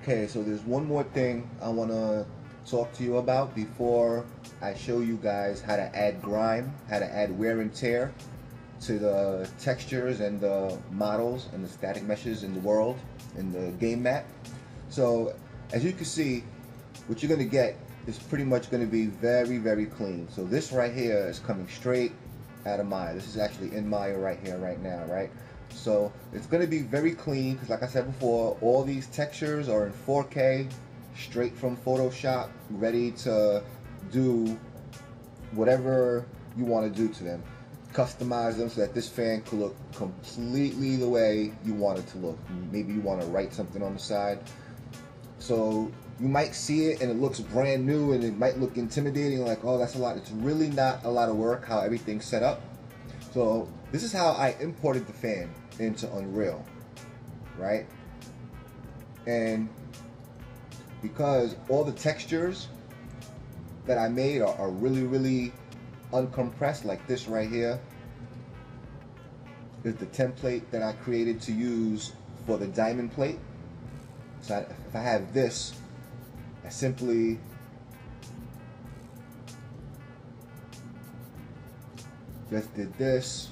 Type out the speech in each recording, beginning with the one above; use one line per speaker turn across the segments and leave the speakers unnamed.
Okay, so there's one more thing I want to talk to you about before I show you guys how to add grime, how to add wear and tear to the textures and the models and the static meshes in the world, in the game map. So as you can see, what you're going to get is pretty much going to be very, very clean. So this right here is coming straight out of Maya. This is actually in Maya right here, right now, right? So it's going to be very clean because, like I said before, all these textures are in 4K, straight from Photoshop, ready to do whatever you want to do to them. Customize them so that this fan could look completely the way you want it to look. Maybe you want to write something on the side. So you might see it and it looks brand new and it might look intimidating, like, oh, that's a lot. It's really not a lot of work how everything's set up. So this is how I imported the fan into Unreal, right? And because all the textures that I made are really, really uncompressed, like this right here is the template that I created to use for the diamond plate. So if I have this, I simply just did this,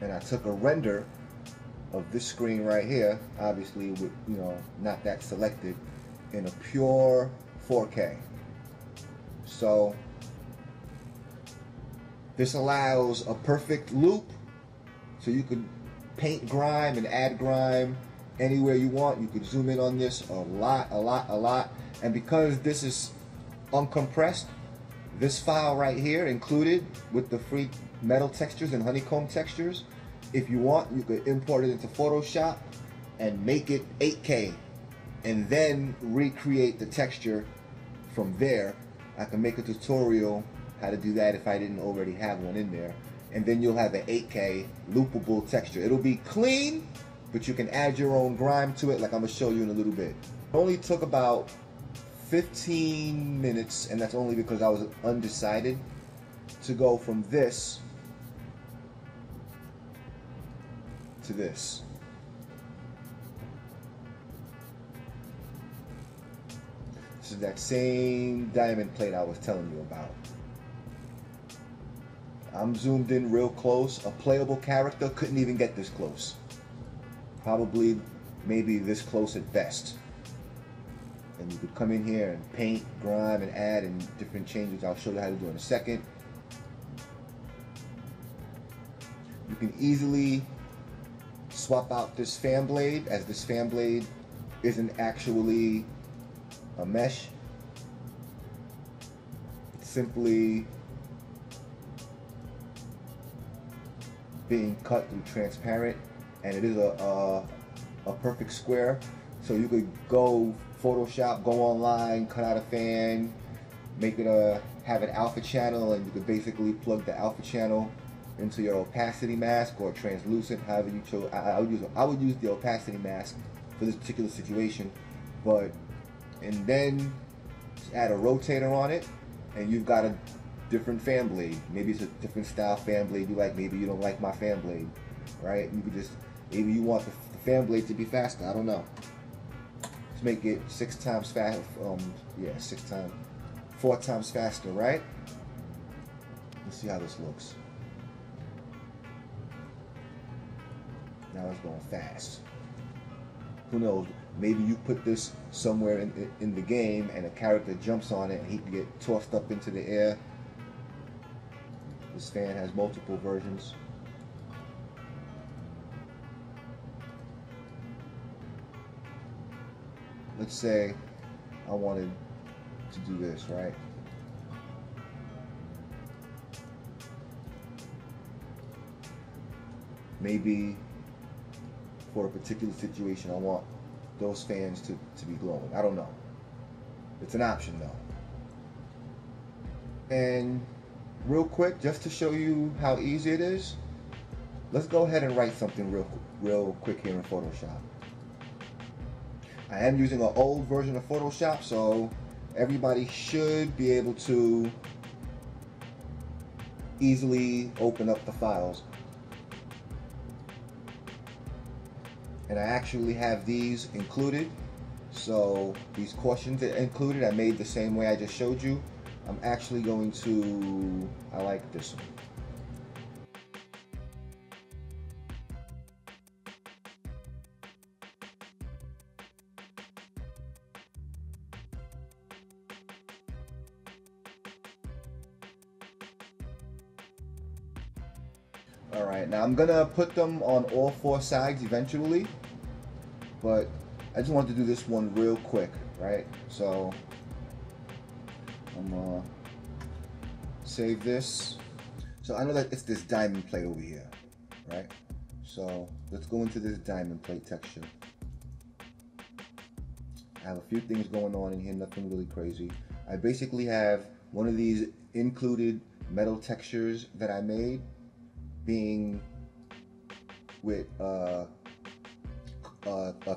and I took a render of this screen right here, obviously with, you know, not that selected, in a pure 4K. So this allows a perfect loop, so you could paint grime and add grime anywhere you want. You could zoom in on this a lot. And because this is uncompressed, this file right here included with the free metal textures and honeycomb textures, if you want, you could import it into Photoshop and make it 8K and then recreate the texture from there. I can make a tutorial how to do that if I didn't already have one in there. And then you'll have an 8K loopable texture. It'll be clean, but you can add your own grime to it, like I'm gonna show you in a little bit. It only took about 15 minutes, and that's only because I was undecided to go from this to this. This is that same diamond plate I was telling you about. I'm zoomed in real close. A playable character couldn't even get this close. Probably maybe this close at best. And you could come in here and paint, grime, and add and different changes. I'll show you how to do in a second. You can easily swap out this fan blade, as this fan blade isn't actually a mesh. It's simply being cut through transparent, and it is a perfect square. So you could go Photoshop, go online, cut out a fan, make it have an alpha channel, and you could basically plug the alpha channel into your opacity mask or translucent, however you chose. I would use the opacity mask for this particular situation, and then just add a rotator on it, and you've got a different fan blade. Maybe it's a different style fan blade you like. Maybe you don't like my fan blade, right? You could just, maybe you want the fan blade to be faster. I don't know. Let's make it 6 times fast. Yeah, 4 times faster, right? Let's see how this looks. Now it's going fast. Who knows? Maybe you put this somewhere in the game and a character jumps on it and he can get tossed up into the air. This fan has multiple versions. Let's say I wanted to do this, right? Maybe for a particular situation I want those fans to be glowing. I don't know. It's an option though. And real quick, just to show you how easy it is, let's go ahead and write something real quick here in Photoshop. I am using an old version of Photoshop, so everybody should be able to easily open up the files. and I actually have these included. So these cautions are included. I made the same way I just showed you. I'm actually going to, I like this one. Alright, now I'm gonna put them on all four sides eventually, but I just want to do this one real quick, right? So I'm gonna save this. So I know that it's this diamond plate over here, right? So let's go into this diamond plate texture. I have a few things going on in here, nothing really crazy. I basically have one of these included metal textures that I made, being with a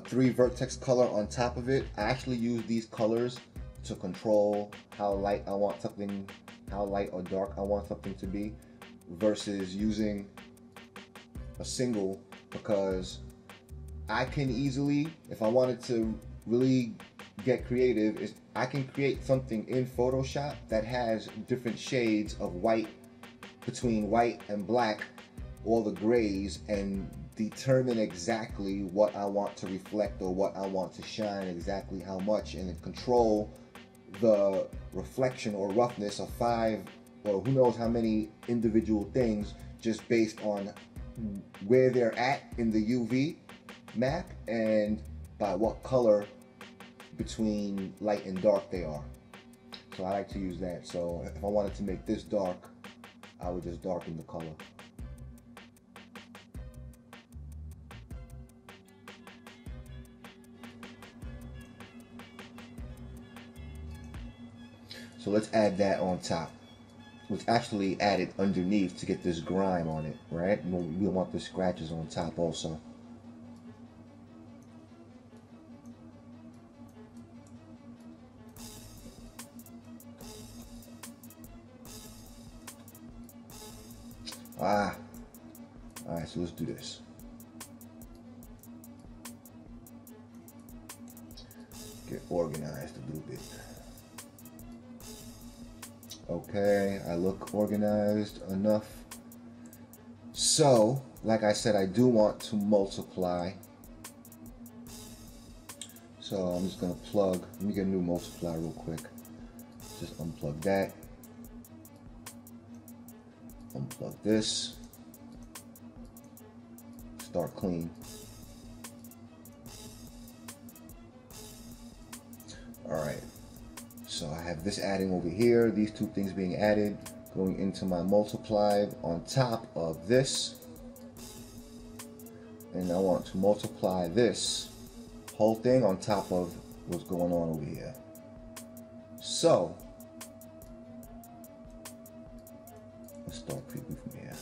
3 vertex color on top of it. I actually use these colors to control how light I want something, how light or dark I want something to be, versus using a single, because I can easily, if I wanted to really get creative, is I can create something in Photoshop that has different shades of white, between white and black, all the grays, and determine exactly what I want to reflect or what I want to shine, exactly how much, and then control the reflection or roughness of 5 or who knows how many individual things, just based on where they're at in the UV map and by what color between light and dark they are. So I like to use that. So if I wanted to make this dark, I would just darken the color. So let's add that on top. Let's actually add it underneath to get this grime on it, right? And we want the scratches on top also. Alright, so let's do this. Get organized a little bit. Okay, I look organized enough. So, like I said, I do want to multiply. So I'm just gonna plug, let me get a new multiply real quick. Just unplug that. Unplug this. Start clean. Alright. So I have this adding over here, these two things being added, going into my multiply on top of this. And I want to multiply this whole thing on top of what's going on over here. So, let's start preview from here.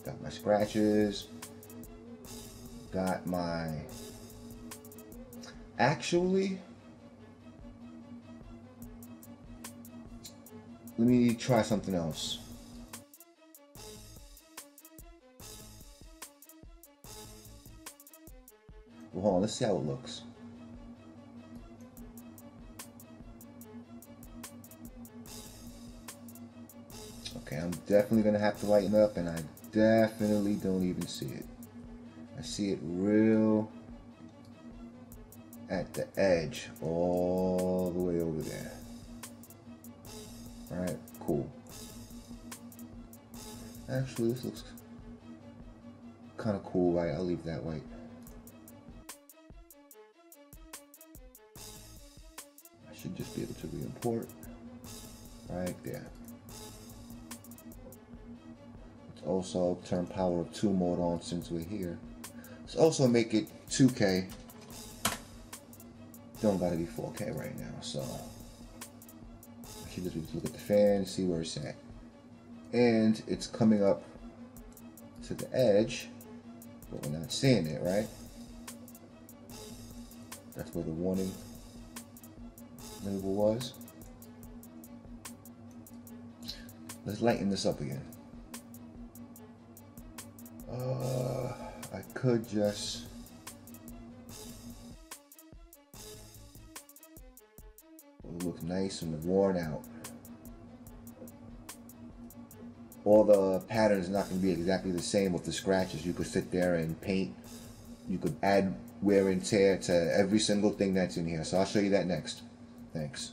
Got my scratches, got my, actually, let me try something else. Well, hold on, let's see how it looks. Okay, I'm definitely gonna have to lighten up, and I definitely don't even see it. I see it real at the edge, all the way over there. Alright, cool. Actually, this looks kind of cool, right? I'll leave that white. I should just be able to re-import right there. Let's also turn power of 2 mode on since we're here. Let's also make it 2K. Don't gotta be 4K right now, so I should just look at the fan, see where it's at. And it's coming up to the edge, but we're not seeing it, right? That's where the warning label was. Let's lighten this up again. I could just nice and worn out. All the patterns are not going to be exactly the same with the scratches. You could sit there and paint. You could add wear and tear to every single thing that's in here. So I'll show you that next. Thanks.